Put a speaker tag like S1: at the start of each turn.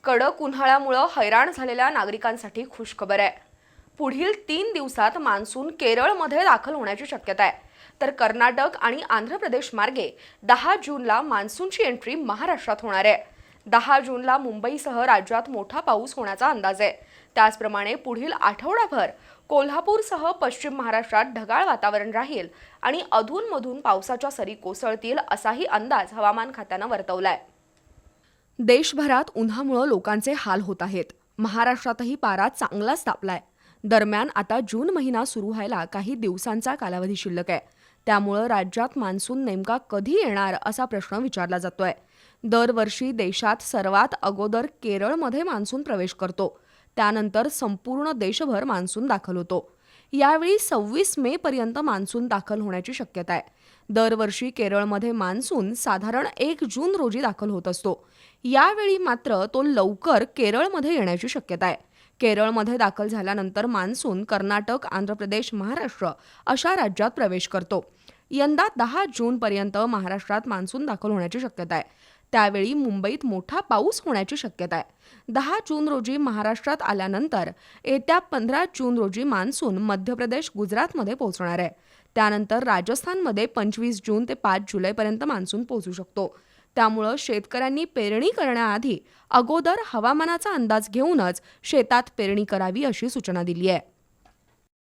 S1: कडक उन्हाळ्यामुळे हैराण झालेल्या नागरिकांसाठी खुशखबर आहे। पुढील 3 दिवसात मान्सून केरळमध्ये दाखल होण्याची शक्यता आहे। तर कर्नाटक आणि आंध्र प्रदेश मार्गे 10 जूनला मान्सूनची एंट्री महाराष्ट्रात होणार आहे। 10 जूनला मुंबईसह राज्यात मोठा पाऊस होण्याचा अंदाज आहे। त्याचप्रमाणे पुढील आठवडाभर कोल्हापूरसह पश्चिम महाराष्ट्रात ढगाळ वातावरण राहील आणि अधूनमधून पावसाच्या सरी कोसळतील असाही अंदाज हवामान खात्याने वर्तवलाय। देशभरात उन्हामुळे लोकांचे हाल होत आहेत। महाराष्ट्रातही पारा चांगलाच तापलाय। दरम्यान आता जून महिना सुरू व्हायला काही दिवसांचा कालावधी शिल्लक आहे। त्यामुळे राज्यात मान्सून नेमका कधी येणार असा प्रश्न विचारला जातोय। दरवर्षी देशात सर्वात अगोदर केरळमध्ये मान्सून प्रवेश करतो, त्यानंतर संपूर्ण देशभर मान्सून दाखल होतो। यावेळी 26 मे पर्यंत मान्सून दाखल होण्याची शक्यता आहे। दरवर्षी केरळमध्ये मान्सून साधारण 1 जून रोजी दाखल होत असतो। यावेळी मात्र तो लवकर केरळमध्ये येण्याची शक्यता आहे। केरळमध्ये दाखल झाल्यानंतर मान्सून कर्नाटक, आंध्र प्रदेश, महाराष्ट्र अशा राज्यात प्रवेश करतो। यंदा 10 जून पर्यंत महाराष्ट्रात मान्सून दाखल होण्याची शक्यता आहे। त्यावेळी मुंबईत मोठा पाऊस होण्याची शक्यता आहे। 10 जून रोजी महाराष्ट्रात आल्यानंतर येत्या 15 जून रोजी मान्सून मध्य प्रदेश, गुजरातमध्ये पोहोचणार आहे। त्यानंतर राजस्थानमध्ये 25 जून ते 5 जुलैपर्यंत मान्सून पोहोचू शकतो। त्यामुळे शेतकऱ्यांनी पेरणी करण्याआधी अगोदर हवामानाचा अंदाज घेऊनच शेतात पेरणी करावी अशी सूचना दिली आहे।